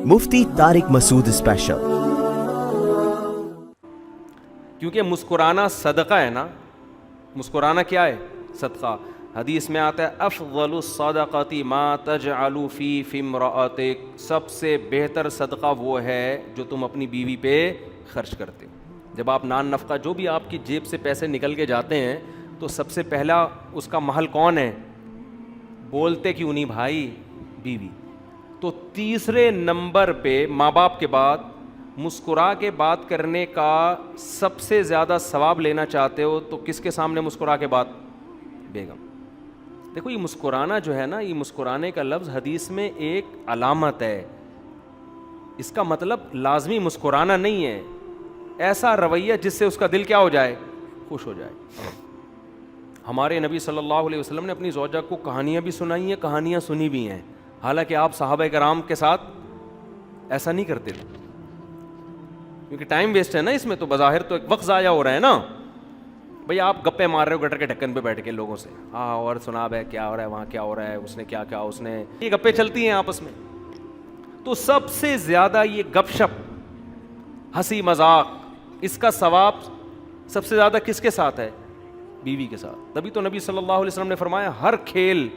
مفتی طارق مسعود special. کیونکہ مسکرانا صدقہ ہے نا. مسکرانا کیا ہے؟ صدقہ. حدیث میں آتا ہے افضل الصدقۃ ما تجعل فی امرأتک، سب سے بہتر صدقہ وہ ہے جو تم اپنی بیوی پہ خرچ کرتے ہو. جب آپ نان نفقہ جو بھی آپ کی جیب سے پیسے نکل کے جاتے ہیں تو سب سے پہلا اس کا محل کون ہے؟ بولتے کیوں نہیں بھائی؟ بیوی. تو تیسرے نمبر پہ ماں باپ کے بعد مسکرا کے بات کرنے کا سب سے زیادہ ثواب لینا چاہتے ہو تو کس کے سامنے مسکرا کے بات؟ بیگم. دیکھو یہ مسکرانا جو ہے نا، یہ مسکرانے کا لفظ حدیث میں ایک علامت ہے. اس کا مطلب لازمی مسکرانا نہیں ہے، ایسا رویہ جس سے اس کا دل کیا ہو جائے؟ خوش ہو جائے. ہمارے نبی صلی اللہ علیہ وسلم نے اپنی زوجہ کو کہانیاں بھی سنائی ہیں، کہانیاں سنی بھی ہیں. حالانکہ آپ صحابہ کرام کے ساتھ ایسا نہیں کرتے تھے، کیونکہ ٹائم ویسٹ ہے نا اس میں. تو بظاہر تو ایک وقت ضائع ہو رہا ہے نا. بھئی آپ گپے مار رہے ہو گٹر کے ڈھکن پہ بیٹھ کے لوگوں سے، ہاں اور سنا بھائی کیا ہو رہا ہے وہاں، کیا ہو رہا ہے، اس نے کیا کیا، اس نے، یہ گپے چلتی ہیں آپس میں. تو سب سے زیادہ یہ گپ شپ، ہنسی مذاق، اس کا ثواب سب سے زیادہ کس کے ساتھ ہے؟ بیوی کے ساتھ. تبھی تو نبی صلی اللہ علیہ وسلم نے فرمایا ہر کھیل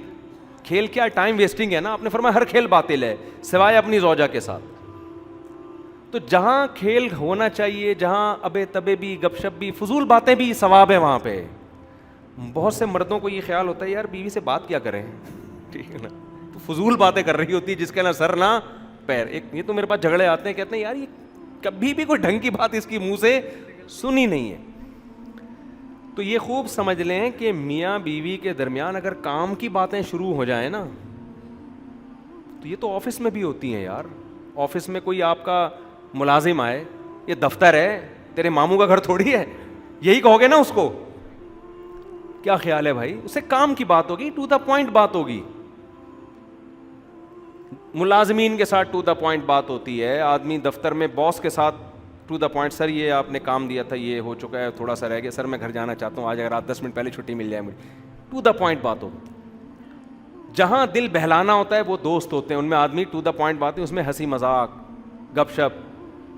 کیا ٹائم ویسٹنگ ہے نا. آپ نے فرمایا ہر کھیل باطل ہے سوائے اپنی زوجہ کے ساتھ. تو جہاں کھیل ہونا چاہیے، جہاں ابے تبے بھی، گپ شپ بھی، فضول باتیں بھی، ثواب ہے وہاں پہ. بہت سے مردوں کو یہ خیال ہوتا ہے یار بیوی سے بات کیا کریں، ٹھیک ہے نا، تو فضول باتیں کر رہی ہوتی ہے جس کے نہ سر نہ پیر. ایک یہ تو میرے پاس جھگڑے آتے ہیں، کہتے ہیں یار یہ کبھی بھی کوئی ڈھنگ کی بات اس کی منہ سے سنی نہیں ہے. تو یہ خوب سمجھ لیں کہ میاں بیوی کے درمیان اگر کام کی باتیں شروع ہو جائیں نا، تو یہ تو آفس میں بھی ہوتی ہیں یار. آفس میں کوئی آپ کا ملازم آئے، یہ دفتر ہے، تیرے ماموں کا گھر تھوڑی ہے، یہی کہو گے نا اس کو. کیا خیال ہے بھائی؟ اسے کام کی بات ہوگی، ٹو دا پوائنٹ بات ہوگی. ملازمین کے ساتھ ٹو دا پوائنٹ بات ہوتی ہے. آدمی دفتر میں باس کے ساتھ ٹو دا پوائنٹ، سر یہ آپ نے کام دیا تھا، یہ ہو چکا ہے، تھوڑا سا رہ گیا، سر میں گھر جانا چاہتا ہوں، آج اگر آپ 10 منٹ پہلے چھٹی مل جائے مجھے. ٹو دا پوائنٹ بات ہوگی. جہاں دل بہلانا ہوتا ہے وہ دوست ہوتے ہیں، ان میں آدمی ٹو دا پوائنٹ بات ہے، اس میں ہنسی مذاق گپ شپ.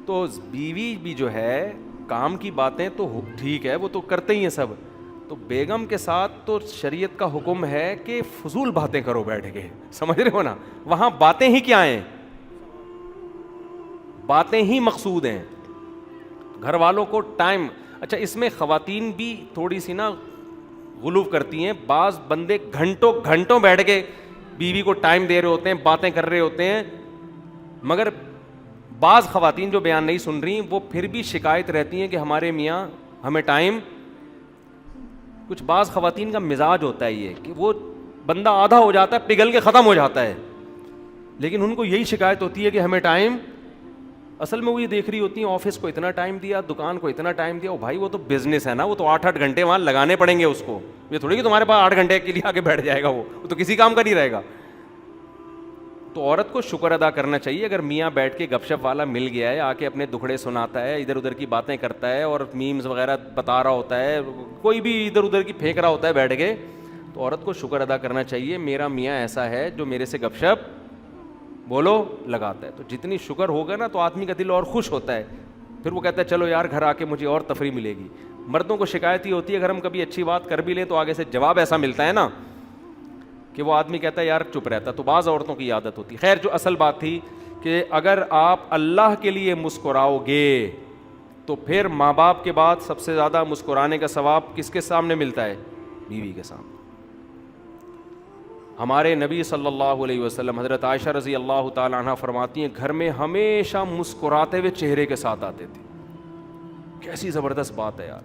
تو بیوی بھی جو ہے کام کی باتیں تو ٹھیک ہے، وہ تو کرتے ہی ہیں سب. تو بیگم کے ساتھ تو شریعت کا حکم ہے کہ فضول باتیں کرو بیٹھ کے. سمجھ رہے ہو نا؟ وہاں باتیں ہی کیا ہیں؟ باتیں ہی مقصود ہیں. گھر والوں کو ٹائم. اچھا اس میں خواتین بھی تھوڑی سی نا غلو کرتی ہیں. بعض بندے گھنٹوں گھنٹوں بیٹھ کے بیوی کو ٹائم دے رہے ہوتے ہیں، باتیں کر رہے ہوتے ہیں، مگر بعض خواتین جو بیان نہیں سن رہی وہ پھر بھی شکایت رہتی ہیں کہ ہمارے میاں ہمیں ٹائم. کچھ بعض خواتین کا مزاج ہوتا ہے یہ کہ وہ بندہ آدھا ہو جاتا ہے، پگھل کے ختم ہو جاتا ہے، لیکن ان کو یہی شکایت ہوتی ہے کہ ہمیں ٹائم. اصل میں وہ یہ دیکھ رہی ہوتی ہیں آفس کو اتنا ٹائم دیا، دکان کو اتنا ٹائم دیا. او بھائی وہ تو بزنس ہے نا، وہ تو 8-8 گھنٹے وہاں لگانے پڑیں گے اس کو. یہ تھوڑی کہ تمہارے پاس 8 گھنٹے کے لیے آگے بیٹھ جائے گا، وہ تو کسی کام کا نہیں رہے گا. تو عورت کو شکر ادا کرنا چاہیے اگر میاں بیٹھ کے گپ شپ والا مل گیا ہے، آ کے اپنے دکھڑے سناتا ہے، ادھر ادھر کی باتیں کرتا ہے اور میمز وغیرہ بتا رہا ہوتا ہے، کوئی بھی ادھر ادھر کی پھینک رہا ہوتا ہے بیٹھ کے، تو عورت کو شکر ادا کرنا چاہیے میرا میاں ایسا ہے جو میرے سے گپ شپ بولو لگاتا ہے. تو جتنی شکر ہوگا نا تو آدمی کا دل اور خوش ہوتا ہے. پھر وہ کہتا ہے چلو یار گھر آ کے مجھے اور تفریح ملے گی. مردوں کو شکایت ہی ہوتی ہے اگر ہم کبھی اچھی بات کر بھی لیں تو آگے سے جواب ایسا ملتا ہے نا کہ وہ آدمی کہتا ہے یار چپ رہتا. تو بعض عورتوں کی عادت ہوتی. خیر جو اصل بات تھی کہ اگر آپ اللہ کے لیے مسکراؤ گے تو پھر ماں باپ کے بعد سب سے زیادہ مسکرانے کا ثواب کس کے سامنے ملتا ہے؟ بیوی کے سامنے. ہمارے نبی صلی اللہ علیہ وسلم حضرت عائشہ رضی اللہ تعالی عنہ فرماتی ہیں گھر میں ہمیشہ مسکراتے ہوئے چہرے کے ساتھ آتے تھے. کیسی زبردست بات ہے یار.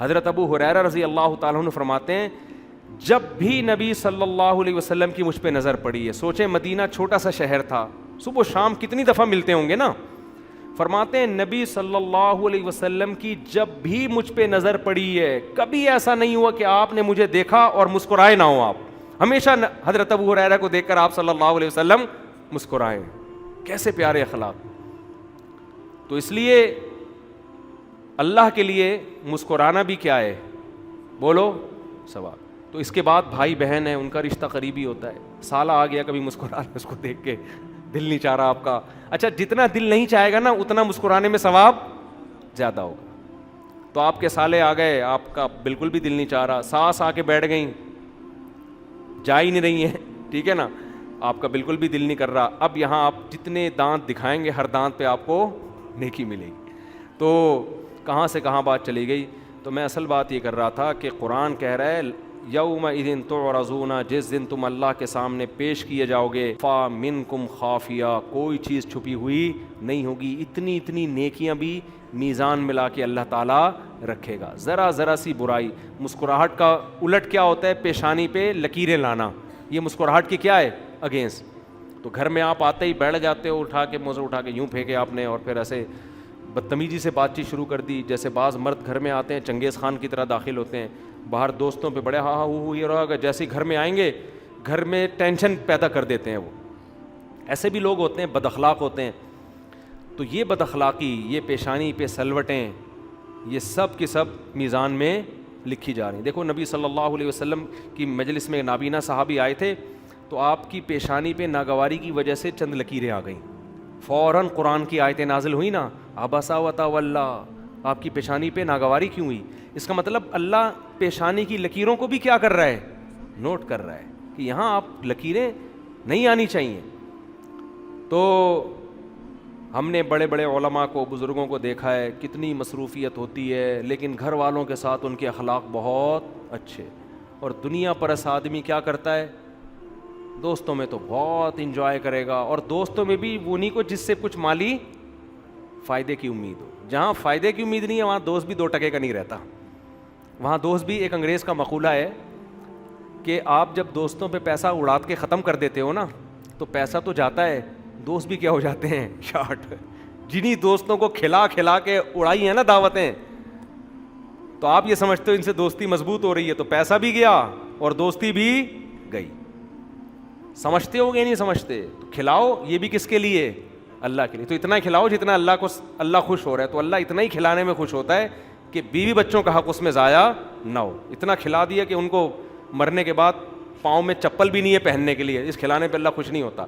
حضرت ابو ہریرہ رضی اللہ تعالیٰ عنہ فرماتے ہیں جب بھی نبی صلی اللہ علیہ وسلم کی مجھ پہ نظر پڑی ہے، سوچیں مدینہ چھوٹا سا شہر تھا، صبح و شام کتنی دفعہ ملتے ہوں گے نا. فرماتے ہیں نبی صلی اللہ علیہ وسلم کی جب بھی مجھ پہ نظر پڑی ہے کبھی ایسا نہیں ہوا کہ آپ نے مجھے دیکھا اور مسکرائے نہ ہو. آپ ہمیشہ حضرت ابو ہریرہ کو دیکھ کر آپ صلی اللہ علیہ وسلم مسکرائے. کیسے پیارے اخلاق. تو اس لیے اللہ کے لیے مسکرانا بھی کیا ہے؟ بولو ثواب. تو اس کے بعد بھائی بہن ہیں، ان کا رشتہ قریبی ہوتا ہے. سالہ آ گیا کبھی مسکرانے اس کو دیکھ کے دل نہیں چاہ رہا آپ کا. اچھا جتنا دل نہیں چاہے گا نا اتنا مسکرانے میں ثواب زیادہ ہوگا. تو آپ کے سالے آ گئے, آپ کا بالکل بھی دل نہیں چاہ رہا, ساس آ کے بیٹھ گئیں, جا ہی نہیں رہی ہیں, ٹھیک ہے نا, آپ کا بالکل بھی دل نہیں کر رہا. اب یہاں آپ جتنے دانت دکھائیں گے ہر دانت پہ آپ کو نیکی ملے گی. تو کہاں سے کہاں بات چلی گئی. تو میں اصل بات یہ کر رہا تھا کہ قرآن کہہ رہا ہے یومئذ تعرضون, جس دن تم اللہ کے سامنے پیش کیے جاؤ گے, فامنکم خافیہ, کوئی چیز چھپی ہوئی نہیں ہوگی. اتنی اتنی نیکیاں بھی میزان ملا کے اللہ تعالیٰ رکھے گا. ذرا ذرا سی برائی, مسکراہٹ کا الٹ کیا ہوتا ہے, پیشانی پہ لکیریں لانا, یہ مسکراہٹ کی کیا ہے, اگینسٹ. تو گھر میں آپ آتے ہی بیٹھ جاتے ہو, اٹھا کے موزے اٹھا کے یوں پھینکے آپ نے, اور پھر ایسے بدتمیزی سے بات چیت شروع کر دی. جیسے بعض مرد گھر میں آتے ہیں چنگیز خان کی طرح داخل ہوتے ہیں, باہر دوستوں پہ بڑے ہاں ہاں یہ رہا, جیسے گھر میں آئیں گے گھر میں ٹینشن پیدا کر دیتے ہیں. وہ ایسے بھی لوگ ہوتے ہیں, بد اخلاق ہوتے ہیں. تو یہ بد اخلاقی, یہ پیشانی پہ سلوٹیں, یہ سب کی سب میزان میں لکھی جا رہی ہیں. دیکھو نبی صلی اللہ علیہ وسلم کی مجلس میں نابینا صحابی آئے تھے, تو آپ کی پیشانی پہ ناگواری کی وجہ سے چند لکیریں آ گئیں. فوراً قرآن کی آیتیں نازل ہوئی نا, عبسا وتولی, آپ کی پیشانی پہ ناگواری کیوں ہوئی. اس کا مطلب اللہ پیشانی کی لکیروں کو بھی کیا کر رہا ہے, نوٹ کر رہا ہے کہ یہاں آپ لکیریں نہیں آنی چاہیے. تو ہم نے بڑے بڑے علماء کو, بزرگوں کو دیکھا ہے کتنی مصروفیت ہوتی ہے, لیکن گھر والوں کے ساتھ ان کے اخلاق بہت اچھے. اور دنیا پرست آدمی کیا کرتا ہے, دوستوں میں تو بہت انجوائے کرے گا, اور دوستوں میں بھی وہ نہیں کو جس سے کچھ مالی فائدے کی امید ہو. جہاں فائدے کی امید نہیں ہے وہاں دوست بھی 2 ٹکے کا نہیں رہتا. وہاں دوست بھی, ایک انگریز کا مقولہ ہے کہ آپ جب دوستوں پہ پیسہ اڑا کے ختم کر دیتے ہو نا, تو پیسہ تو جاتا ہے, دوست بھی کیا ہو جاتے ہیں, شارٹ. جنہیں دوستوں کو کھلا کھلا کے اڑائی ہیں نا دعوتیں, تو آپ یہ سمجھتے ہو ان سے دوستی مضبوط ہو رہی ہے, تو پیسہ بھی گیا اور دوستی بھی گئی. سمجھتے ہو گے نہیں سمجھتے. تو کھلاؤ, یہ بھی کس کے لیے, اللہ کے لیے. تو اتنا کھلاؤ جتنا اللہ خوش ہو رہا ہے. تو اللہ اتنا ہی کھلانے میں خوش ہوتا ہے کہ بیوی بچوں کا حق اس میں ضائع نہ ہو. اتنا کھلا دیا کہ ان کو مرنے کے بعد پاؤں میں چپل بھی نہیں ہے پہننے کے لیے, اس کھلانے پہ اللہ خوش نہیں ہوتا.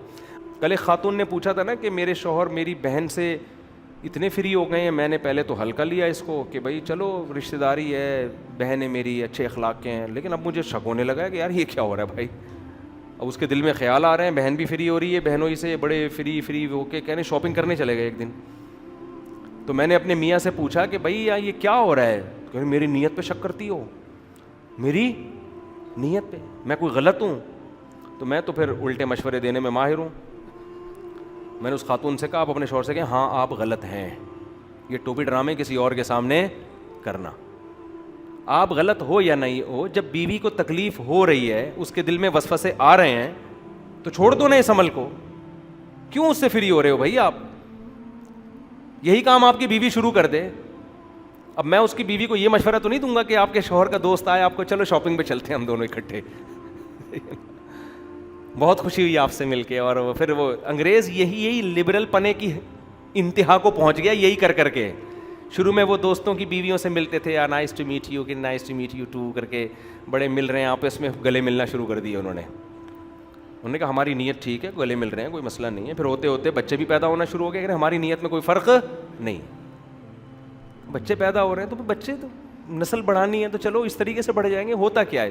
کل ایک خاتون نے پوچھا تھا نا کہ میرے شوہر میری بہن سے اتنے فری ہو گئے ہیں. میں نے پہلے تو ہلکا لیا اس کو کہ بھائی چلو رشتہ داری ہے, بہن ہے میری, اچھے اخلاق کے ہیں, لیکن اب مجھے شک ہونے لگا ہے کہ یار یہ کیا ہو رہا ہے بھائی. اب اس کے دل میں خیال آ رہے ہیں بہن بھی فری ہو رہی ہے, بہنوں ہی سے بڑے فری ہو کے کہنے شاپنگ کرنے چلے گئے ایک دن. تو میں نے اپنے میاں سے پوچھا کہ بھائی یہ کیا ہو رہا ہے. کہ میری نیت پہ شک کرتی ہو, میری نیت پہ, میں کوئی غلط ہوں. تو میں تو پھر الٹے مشورے دینے میں ماہر ہوں. میں نے اس خاتون سے کہا, آپ اپنے شوہر سے کہیں ہاں آپ غلط ہیں, یہ ٹوپی ڈرامے کسی اور کے سامنے کرنا. آپ غلط ہو یا نہیں ہو, جب بیوی کو تکلیف ہو رہی ہے, اس کے دل میں وسوسے آ رہے ہیں, تو چھوڑ دو نا اس عمل کو. کیوں اس سے فری ہو رہے ہو بھائی آپ. یہی کام آپ کی بیوی شروع کر دے. اب میں اس کی بیوی کو یہ مشورہ تو نہیں دوں گا کہ آپ کے شوہر کا دوست آئے, آپ کو چلو شاپنگ پہ چلتے ہیں ہم دونوں اکٹھے. بہت خوشی ہوئی آپ سے مل کے. اور پھر وہ انگریز یہی لبرل پنے کی انتہا کو پہنچ گیا یہی کر کر کے. شروع میں وہ دوستوں کی بیویوں سے ملتے تھے, نائس ٹو میٹ یو, کہ nice to meet you too کر کے, بڑے مل رہے ہیں آپس میں, گلے ملنا شروع کر دیے انہوں نے کہا ہماری نیت ٹھیک ہے, گلے مل رہے ہیں, کوئی مسئلہ نہیں ہے. پھر ہوتے ہوتے بچے بھی پیدا ہونا شروع ہو گئے, کہ ہماری نیت میں کوئی فرق نہیں, بچے پیدا ہو رہے ہیں, تو بچے تو نسل بڑھانی ہے, تو چلو اس طریقے سے بڑھ جائیں گے. ہوتا کیا ہے,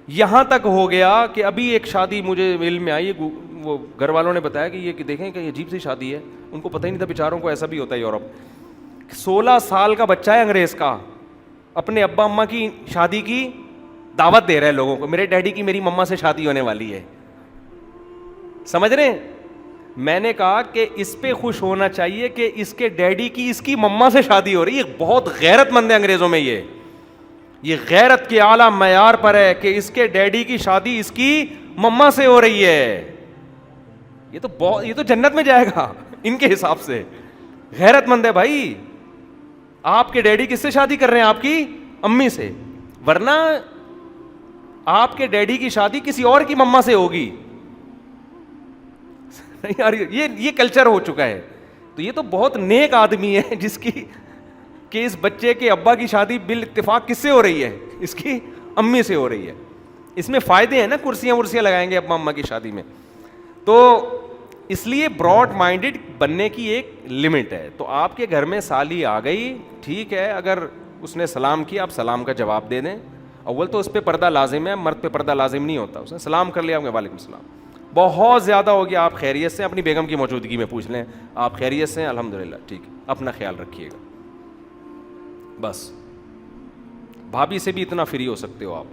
یہاں تک ہو گیا کہ ابھی ایک شادی مجھے علم میں آئی, وہ گھر والوں نے بتایا کہ یہ دیکھیں کہ یہ عجیب سی شادی ہے. ان کو پتہ ہی نہیں تھا بیچاروں کو, ایسا بھی ہوتا ہے یورپ. 16 سال کا بچہ ہے انگریز کا, اپنے ابا اماں کی شادی کی دعوت دے رہا ہے لوگوں کو, میرے ڈیڈی کی میری مما سے شادی ہونے والی ہے. سمجھ رہے ہیں. میں نے کہا کہ اس پہ خوش ہونا چاہیے کہ اس کے ڈیڈی کی اس کی مما سے شادی ہو رہی ہے. بہت غیرت مند ہے انگریزوں میں, یہ غیرت کے اعلیٰ معیار پر ہے کہ اس کے ڈیڈی کی شادی اس کی مما سے ہو رہی ہے. یہ تو جنت میں جائے گا ان کے حساب سے. غیرت مند ہے بھائی. آپ کے ڈیڈی کس سے شادی کر رہے ہیں, آپ کی امی سے, ورنہ آپ کے ڈیڈی کی شادی کسی اور کی مما سے ہوگی. یار یہ کلچر ہو چکا ہے. تو یہ تو بہت نیک آدمی ہے جس کی کہ اس بچے کے ابا کی شادی بال اتفاق کس سے ہو رہی ہے, اس کی امی سے ہو رہی ہے. اس میں فائدے ہیں نا, کرسیاں ورسیاں لگائیں گے ابا اماں کی شادی میں. تو اس لیے براڈ مائنڈیڈ بننے کی ایک لمٹ ہے. تو آپ کے گھر میں سالی آ گئی, ٹھیک ہے, اگر اس نے سلام کیا آپ سلام کا جواب دے دیں. اول تو اس پہ پردہ لازم ہے, مرد پہ پردہ لازم نہیں ہوتا. اس نے سلام کر لیا, آپ کے وعلیکم السلام, بہت زیادہ ہو گیا, آپ خیریت سے, اپنی بیگم کی موجودگی میں پوچھ لیں آپ خیریت سے, الحمدللہ, ٹھیک ہے, اپنا خیال رکھیے گا بس. بھابھی سے بھی اتنا فری ہو سکتے ہو آپ.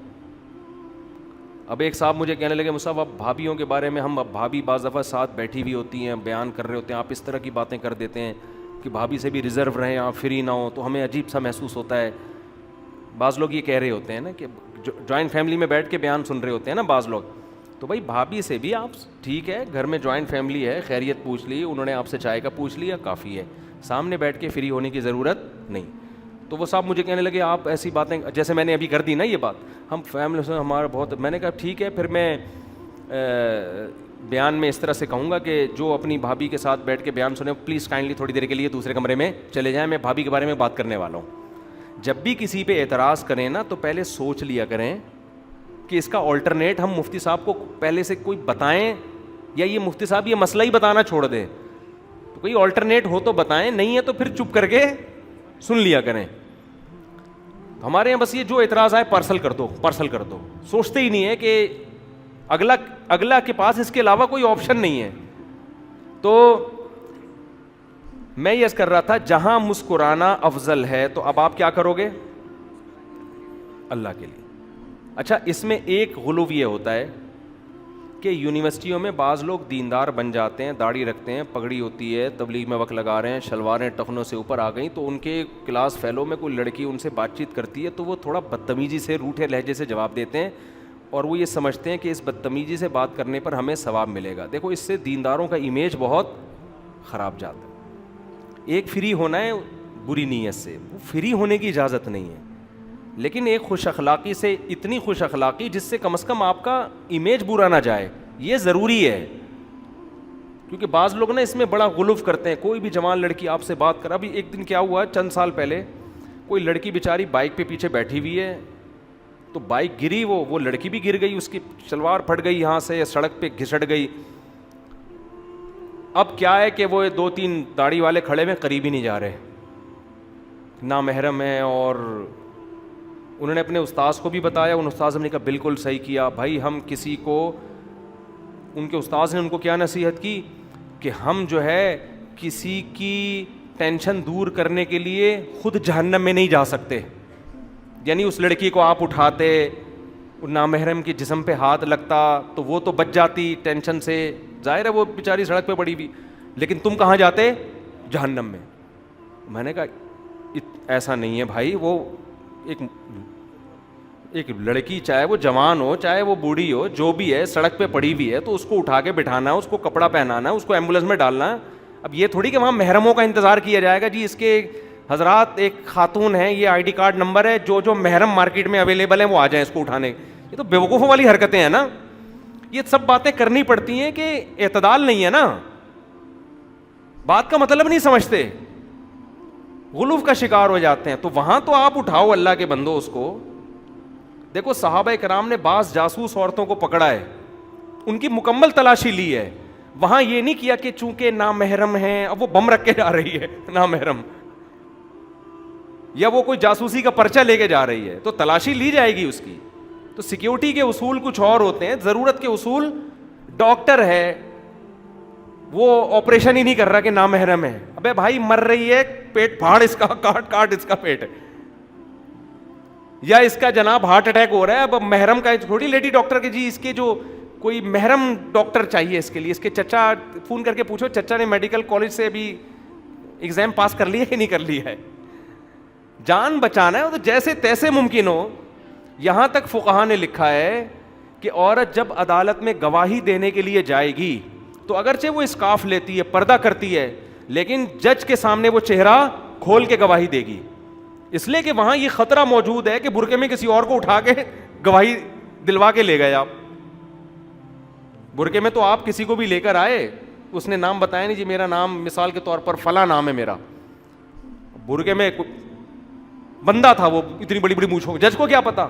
اب ایک صاحب مجھے کہنے لگے مصعب اب بھابھیوں کے بارے میں, ہم اب بھابھی بعض دفعہ ساتھ بیٹھی ہوئی ہوتی ہیں, بیان کر رہے ہوتے ہیں, آپ اس طرح کی باتیں کر دیتے ہیں کہ بھابھی سے بھی ریزرو رہیں, آپ فری نہ ہو, تو ہمیں عجیب سا محسوس ہوتا ہے. بعض لوگ یہ کہہ رہے ہوتے ہیں نا کہ جوائنٹ فیملی میں بیٹھ کے بیان سن رہے ہوتے ہیں نا بعض لوگ, تو بھائی بھابھی سے بھی آپ ٹھیک ہے, گھر میں جوائنٹ فیملی ہے, خیریت پوچھ لی, انہوں نے آپ سے چائے کا پوچھ لیا, کافی ہے, سامنے بیٹھ کے فری ہونے کی ضرورت نہیں. تو وہ صاحب مجھے کہنے لگے آپ ایسی باتیں, جیسے میں نے ابھی کر دی نا یہ بات, ہم فیملی سے ہمارا بہت, میں نے کہا ٹھیک ہے, پھر میں بیان میں اس طرح سے کہوں گا کہ جو اپنی بھابھی کے ساتھ بیٹھ کے بیان سنیں پلیز کائنڈلی تھوڑی دیر کے لیے دوسرے کمرے میں چلے جائیں, میں بھابھی کے بارے میں بات کرنے والا ہوں. جب بھی کسی پہ اعتراض کریں نا تو پہلے سوچ لیا کریں کہ اس کا آلٹرنیٹ ہم مفتی صاحب کو پہلے سے کوئی بتائیں, یا یہ مفتی صاحب یہ مسئلہ ہی بتانا چھوڑ دیں. تو کوئی آلٹرنیٹ ہو تو بتائیں, نہیں ہے تو پھر چپ کر کے سن لیا کریں. ہمارے یہاں بس یہ جو اعتراض آئے پارسل کر دو, پارسل کر دو, سوچتے ہی نہیں ہے کہ اگلا کے پاس اس کے علاوہ کوئی آپشن نہیں ہے. تو میں یہ کر رہا تھا جہاں مسکرانا افضل ہے تو اب آپ کیا کرو گے اللہ کے لیے. اچھا, اس میں ایک غلو یہ ہوتا ہے کہ یونیورسٹیوں میں بعض لوگ دیندار بن جاتے ہیں, داڑھی رکھتے ہیں, پگڑی ہوتی ہے, تبلیغ میں وقت لگا رہے ہیں, شلواریں ٹخنوں سے اوپر آ گئیں, تو ان کے کلاس فیلو میں کوئی لڑکی ان سے بات چیت کرتی ہے تو وہ تھوڑا بدتمیزی سے, روٹھے لہجے سے جواب دیتے ہیں, اور وہ یہ سمجھتے ہیں کہ اس بدتمیزی سے بات کرنے پر ہمیں ثواب ملے گا. دیکھو اس سے دینداروں کا امیج بہت خراب جاتا ہے. ایک فری ہونا ہے بری نیت سے, وہ فری ہونے کی اجازت نہیں ہے, لیکن ایک خوش اخلاقی سے, اتنی خوش اخلاقی جس سے کم از کم آپ کا امیج برا نہ جائے, یہ ضروری ہے. کیونکہ بعض لوگ نا اس میں بڑا غلوف کرتے ہیں, کوئی بھی جوان لڑکی آپ سے بات کر. ابھی ایک دن کیا ہوا, چند سال پہلے کوئی لڑکی بیچاری بائک پہ پیچھے بیٹھی ہوئی ہے, تو بائک گری, وہ لڑکی بھی گر گئی, اس کی شلوار پھٹ گئی یہاں سے, سڑک پہ گھسٹ گئی. اب کیا ہے کہ وہ 2-3 داڑھی والے کھڑے میں قریب ہی نہیں جا رہے, نامحرم ہے. اور انہوں نے اپنے استاذ کو بھی بتایا, ان استاذ نے کہا بالکل صحیح کیا بھائی, ہم کسی کو, ان کے استاذ نے ان کو کیا نصیحت کی کہ ہم جو ہے کسی کی ٹینشن دور کرنے کے لیے خود جہنم میں نہیں جا سکتے. یعنی اس لڑکی کو آپ اٹھاتے, نامحرم کے جسم پہ ہاتھ لگتا تو وہ تو بچ جاتی ٹینشن سے, ظاہر ہے وہ بیچاری سڑک پہ پڑی ہوئی, لیکن تم کہاں جاتے, جہنم میں. میں نے کہا ایسا نہیں ہے بھائی, وہ ایک لڑکی چاہے وہ جوان ہو چاہے وہ بوڑھی ہو, جو بھی ہے سڑک پہ پڑی ہوئی ہے تو اس کو اٹھا کے بٹھانا ہے, اس کو کپڑا پہنانا ہے, اس کو ایمبولینس میں ڈالنا ہے. اب یہ تھوڑی کہ وہاں محرموں کا انتظار کیا جائے گا, جی اس کے حضرات ایک خاتون ہیں, یہ آئی ڈی کارڈ نمبر ہے, جو محرم مارکیٹ میں اویلیبل ہیں وہ آ جائیں اس کو اٹھانے. یہ تو بیوقوفوں والی حرکتیں ہیں نا. یہ سب باتیں کرنی پڑتی ہیں کہ اعتدال نہیں ہے نا, بات کا مطلب نہیں سمجھتے, غلوف کا شکار ہو جاتے ہیں. تو وہاں تو آپ اٹھاؤ اللہ کے بندو اس کو. دیکھو صحابہ کرام نے بعض جاسوس عورتوں کو پکڑا ہے, ان کی مکمل تلاشی لی ہے. وہاں یہ نہیں کیا کہ چونکہ نامحرم ہیں اب وہ بم رکھ کے جا رہی ہے نامحرم, یا وہ کوئی جاسوسی کا پرچہ لے کے جا رہی ہے, تو تلاشی لی جائے گی اس کی. تو سیکیورٹی کے اصول کچھ اور ہوتے ہیں, ضرورت کے اصول. ڈاکٹر ہے وہ آپریشن ہی نہیں کر رہا کہ نامحرم ہے, ابے بھائی مر رہی ہے, پیٹ پھاڑ اس کا, کاٹ اس کا پیٹ, یا اس کا جناب ہارٹ اٹیک ہو رہا ہے. اب محرم کا تھوڑی لیڈی ڈاکٹر کے, جی اس کے جو کوئی محرم ڈاکٹر چاہیے اس کے لیے. اس کے چچا, فون کر کے پوچھو چچا نے میڈیکل کالج سے ابھی ایگزام پاس کر لیا کہ نہیں کر لیا ہے. جان بچانا ہے تو جیسے تیسے ممکن ہو. یہاں تک فقہا نے لکھا ہے کہ عورت جب عدالت میں گواہی دینے کے لیے جائے گی تو اگرچہ وہ اسکارف لیتی ہے, پردہ کرتی ہے, لیکن جج کے سامنے وہ چہرہ کھول کے گواہی دے گی, اس لیے کہ وہاں یہ خطرہ موجود ہے کہ برقعے میں کسی اور کو اٹھا کے گواہی دلوا کے لے گئے آپ. برقعے میں تو آپ کسی کو بھی لے کر آئے, اس نے نام بتایا نہیں, جی میرا نام مثال کے طور پر فلاں نام ہے میرا, برقعے میں بندہ تھا وہ, اتنی بڑی بڑی مونچھوں, جج کو کیا پتا.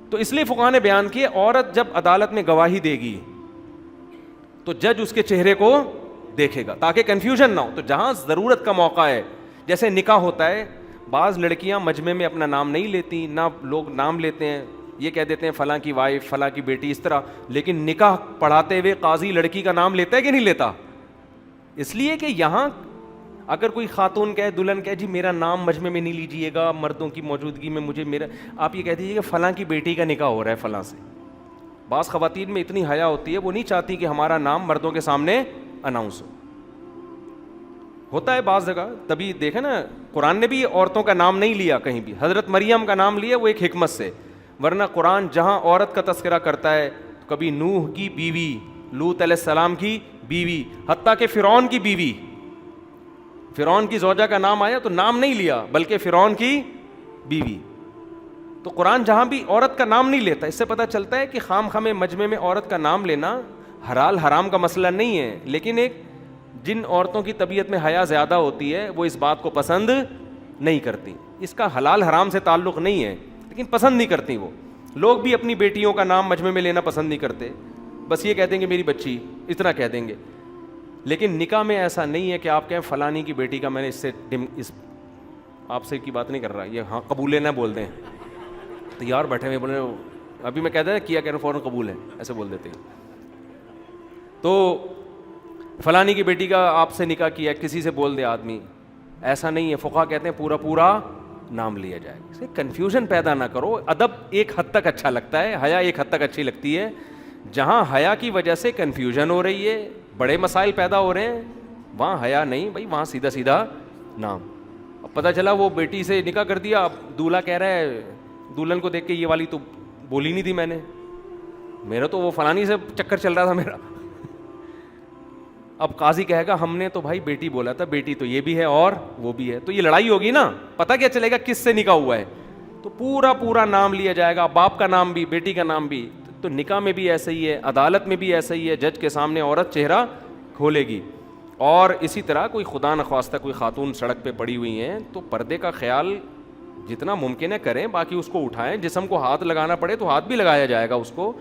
تو تو اس لیے فقہاء نے بیان کیے عورت جب عدالت میں گواہی دے گی تو جج اس کے چہرے کو دیکھے گا تاکہ کنفیوژن نہ ہو. تو جہاں ضرورت کا موقع ہے, جیسے نکاح ہوتا ہے, بعض لڑکیاں مجمع میں اپنا نام نہیں لیتی, نہ لوگ نام لیتے ہیں, یہ کہہ دیتے ہیں فلاں کی وائف, فلاں کی بیٹی, اس طرح. لیکن نکاح پڑھاتے ہوئے قاضی لڑکی کا نام لیتا ہے کہ نہیں لیتا؟ اس لیے کہ یہاں اگر کوئی خاتون کہے, دلہن کہے جی میرا نام مجمع میں نہیں لیجیے گا مردوں کی موجودگی میں, مجھے میرا, آپ یہ کہہ دیجیے کہ فلاں کی بیٹی کا نکاح ہو رہا ہے فلاں سے. بعض خواتین میں اتنی حیا ہوتی ہے, وہ نہیں چاہتی کہ ہمارا نام مردوں کے سامنے اناؤنس ہو. ہوتا ہے بعض جگہ, تبھی دیکھیں نا قرآن نے بھی عورتوں کا نام نہیں لیا کہیں بھی. حضرت مریم کا نام لیا وہ ایک حکمت سے, ورنہ قرآن جہاں عورت کا تذکرہ کرتا ہے کبھی نوح کی بیوی, لوط علیہ السلام کی بیوی, حتیٰ کہ فرعون کی بیوی, فرعون کی زوجہ کا نام آیا تو نام نہیں لیا بلکہ فرعون کی بیوی. تو قرآن جہاں بھی عورت کا نام نہیں لیتا. اس سے پتہ چلتا ہے کہ خام خامے مجمع میں عورت کا نام لینا حلال حرام کا مسئلہ نہیں ہے, لیکن ایک جن عورتوں کی طبیعت میں حیا زیادہ ہوتی ہے وہ اس بات کو پسند نہیں کرتی. اس کا حلال حرام سے تعلق نہیں ہے, لیکن پسند نہیں کرتی. وہ لوگ بھی اپنی بیٹیوں کا نام مجمع میں لینا پسند نہیں کرتے, بس یہ کہہ دیں گے میری بچی, اتنا کہہ دیں گے. لیکن نکاح میں ایسا نہیں ہے کہ آپ کہیں فلانی کی بیٹی کا, میں نے اس آپ سے کی بات نہیں کر رہا, یہ ہاں قبول نہ بول دیں تو یار بیٹھے ہوئے بولے ابھی میں کہتا ہے کیا کہہ رہا ہوں فوراً قبول ہے, ایسے بول دیتے ہیں. تو فلانی کی بیٹی کا آپ سے نکاح کیا, کسی سے بول دے آدمی, ایسا نہیں ہے. فقہاء کہتے ہیں پورا پورا نام لیا جائے. اسے کنفیوژن پیدا نہ کرو. ادب ایک حد تک اچھا لگتا ہے, حیا ایک حد تک اچھی لگتی ہے. جہاں حیا کی وجہ سے کنفیوژن ہو رہی ہے, بڑے مسائل پیدا ہو رہے ہیں, وہاں حیا نہیں بھائی, وہاں سیدھا سیدھا نام. اب پتہ چلا وہ بیٹی سے نکاح کر دیا, اب دولہا کہہ رہا ہے, دلہن کو دیکھ کے یہ والی تو بولی نہیں تھی میں نے, میرا تو وہ فلانی سے چکر چل رہا تھا میرا. اب قاضی کہے گا ہم نے تو بھائی بیٹی بولا تھا, بیٹی تو یہ بھی ہے اور وہ بھی ہے, تو یہ لڑائی ہوگی نا. پتہ کیا چلے گا کس سے نکاح ہوا ہے؟ تو پورا پورا نام لیا جائے گا, باپ کا نام بھی بیٹی کا نام بھی. تو نکاح میں بھی ایسا ہی ہے, عدالت میں بھی ایسا ہی ہے, جج کے سامنے عورت چہرہ کھولے گی. اور اسی طرح کوئی خدا نخواستہ کوئی خاتون سڑک پہ پڑی ہوئی ہیں تو پردے کا خیال جتنا ممکن ہے کریں, باقی اس کو اٹھائیں. جسم کو ہاتھ لگانا پڑے تو ہاتھ بھی لگایا جائے گا اس کو.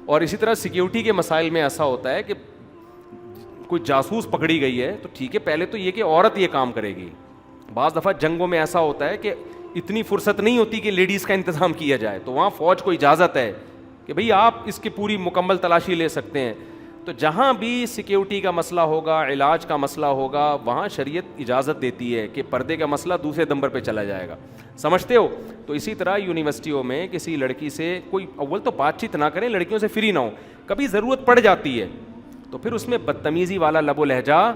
اور اسی طرح سیکیورٹی کے مسائل میں ایسا ہوتا ہے کہ کوئی جاسوس پکڑی گئی ہے تو ٹھیک ہے, پہلے تو یہ کہ عورت یہ کام کرے گی. بعض دفعہ جنگوں میں ایسا ہوتا ہے کہ اتنی فرصت نہیں ہوتی کہ لیڈیز کا انتظام کیا جائے, تو وہاں فوج کو اجازت ہے کہ بھئی آپ اس کی پوری مکمل تلاشی لے سکتے ہیں. تو جہاں بھی سیکیورٹی کا مسئلہ ہوگا, علاج کا مسئلہ ہوگا, وہاں شریعت اجازت دیتی ہے کہ پردے کا مسئلہ دوسرے نمبر پہ چلا جائے گا. سمجھتے ہو؟ تو اسی طرح یونیورسٹیوں میں کسی لڑکی سے کوئی اول تو بات چیت نہ کریں, لڑکیوں سے فری نہ ہو. کبھی ضرورت پڑ جاتی ہے تو پھر اس میں بدتمیزی والا لب و لہجہ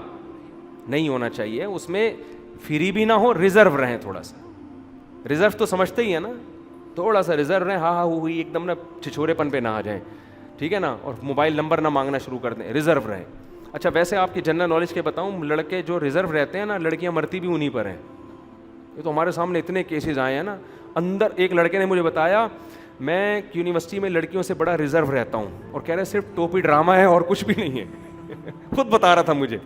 نہیں ہونا چاہیے, اس میں فری بھی نہ ہو, ریزرو رہیں تھوڑا سا. ریزرو تو سمجھتے ہی ہیں نا, تھوڑا سا ریزرو رہیں, ہاں ہاں ہوئی ایک دم نا چھچورے پن پہ نہ آ جائیں, ٹھیک ہے نا, اور موبائل نمبر نہ مانگنا شروع کر دیں, ریزرو رہیں. اچھا ویسے آپ کی جنرل نالج کے بتاؤں, لڑکے جو ریزرو رہتے ہیں نا, لڑکیاں مرتی بھی انہیں پر ہیں. یہ تو ہمارے سامنے اتنے کیسز آئے ہیں نا. اندر ایک لڑکے نے مجھے بتایا میں یونیورسٹی میں لڑکیوں سے بڑا ریزرو رہتا ہوں, اور کہہ رہے صرف ٹوپی ڈرامہ ہے اور کچھ بھی نہیں ہے. خود بتا رہا تھا مجھے,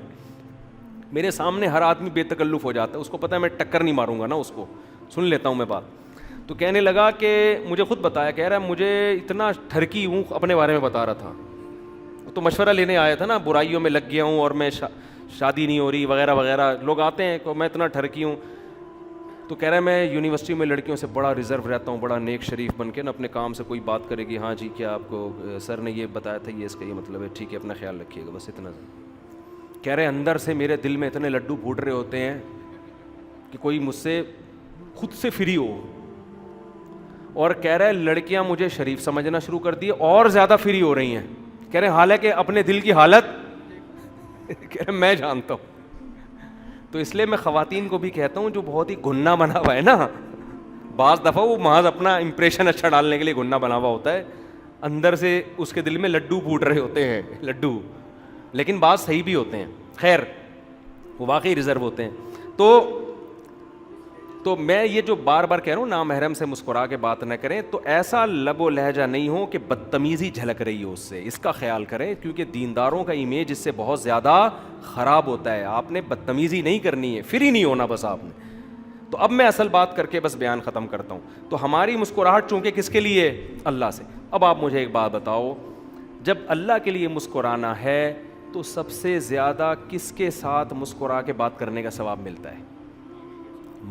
میرے سامنے ہر آدمی بے تکلف ہو جاتا ہے, اس کو پتہ ہے میں ٹکر نہیں ماروں گا نا, اس کو سن لیتا ہوں میں بات. تو کہنے لگا کہ مجھے خود بتایا, کہہ رہا ہے مجھے اتنا ٹھرکی ہوں, اپنے بارے میں بتا رہا تھا. تو مشورہ لینے آیا تھا نا, برائیوں میں لگ گیا ہوں اور میں شادی نہیں ہو رہی وغیرہ وغیرہ, لوگ آتے ہیں کہ میں اتنا ٹھرکی ہوں. تو کہہ رہا ہے میں یونیورسٹی میں لڑکیوں سے بڑا ریزرو رہتا ہوں, بڑا نیک شریف بن کے نا, اپنے کام سے کوئی بات کرے گی ہاں جی کیا آپ کو سر نے یہ بتایا تھا, یہ اس کا یہ مطلب ہے, ٹھیک ہے اپنا خیال رکھیے گا, بس اتنا. کہہ رہے اندر سے میرے دل میں اتنے لڈو پھوٹ رہے ہوتے ہیں کہ کوئی مجھ سے خود سے فری ہو. اور کہہ رہے لڑکیاں مجھے شریف سمجھنا شروع کر دی, اور زیادہ فری ہو رہی ہیں. کہہ رہے حالانکہ اپنے دل کی حالت کہہ رہے میں جانتا ہوں. تو اس لیے میں خواتین کو بھی کہتا ہوں جو بہت ہی گھننا بنا ہوا ہے نا, بعض دفعہ وہ محض اپنا امپریشن اچھا ڈالنے کے لیے گھننا بنا ہوا ہوتا ہے, اندر سے اس کے دل میں لڈو پھوٹ رہے ہوتے ہیں, لڈو, لیکن بعض صحیح بھی ہوتے ہیں. خیر وہ واقعی ریزرو ہوتے ہیں. تو میں یہ جو بار بار کہہ رہا ہوں نامحرم سے مسکرا کے بات نہ کریں, تو ایسا لب و لہجہ نہیں ہو کہ بدتمیزی جھلک رہی ہو اس سے, اس کا خیال کریں, کیونکہ دینداروں کا امیج اس سے بہت زیادہ خراب ہوتا ہے. آپ نے بدتمیزی نہیں کرنی ہے, فری نہیں ہونا بس آپ نے. تو اب میں اصل بات کر کے بس بیان ختم کرتا ہوں. تو ہماری مسکراہٹ چونکہ کس کے لیے؟ اللہ سے. اب آپ مجھے ایک بات بتاؤ, جب اللہ کے لیے مسکرانا ہے تو سب سے زیادہ کس کے ساتھ مسکرا کے بات کرنے کا ثواب ملتا ہے؟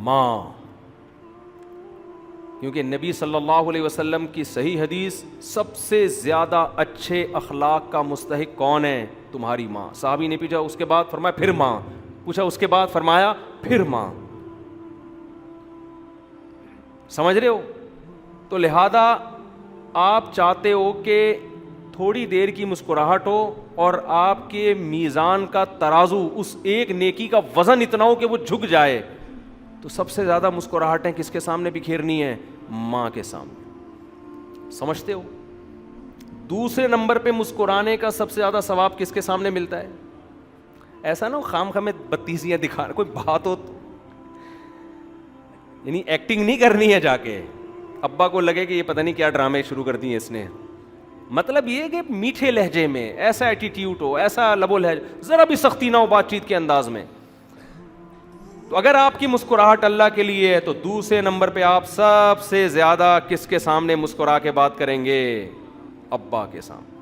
ماں. کیونکہ نبی صلی اللہ علیہ وسلم کی صحیح حدیث, سب سے زیادہ اچھے اخلاق کا مستحق کون ہے؟ تمہاری ماں. صحابی نے پوچھا, اس کے بعد فرمایا پھر ماں. پوچھا اس کے بعد فرمایا پھر ماں. سمجھ رہے ہو؟ تو لہذا آپ چاہتے ہو کہ تھوڑی دیر کی مسکراہٹ ہو اور آپ کے میزان کا ترازو, اس ایک نیکی کا وزن اتنا ہو کہ وہ جھک جائے, تو سب سے زیادہ مسکراہٹیں کس کے سامنے بکھیرنی ہیں؟ ماں کے سامنے. سمجھتے ہو؟ دوسرے نمبر پہ مسکرانے کا سب سے زیادہ ثواب کس کے سامنے ملتا ہے؟ ایسا نہ ہو خام خامے بتیسیاں دکھا, کوئی بات ہو, یعنی ایکٹنگ نہیں کرنی ہے جا کے, ابا کو لگے کہ یہ پتہ نہیں کیا ڈرامے شروع کر دیے اس نے. مطلب یہ کہ میٹھے لہجے میں ایسا ایٹیٹیوڈ ہو, ایسا لب و لہجہ, ذرا بھی سختی نہ ہو بات چیت کے انداز میں. تو اگر آپ کی مسکراہٹ اللہ کے لیے ہے تو دوسرے نمبر پہ آپ سب سے زیادہ کس کے سامنے مسکرا کے بات کریں گے؟ ابا کے سامنے.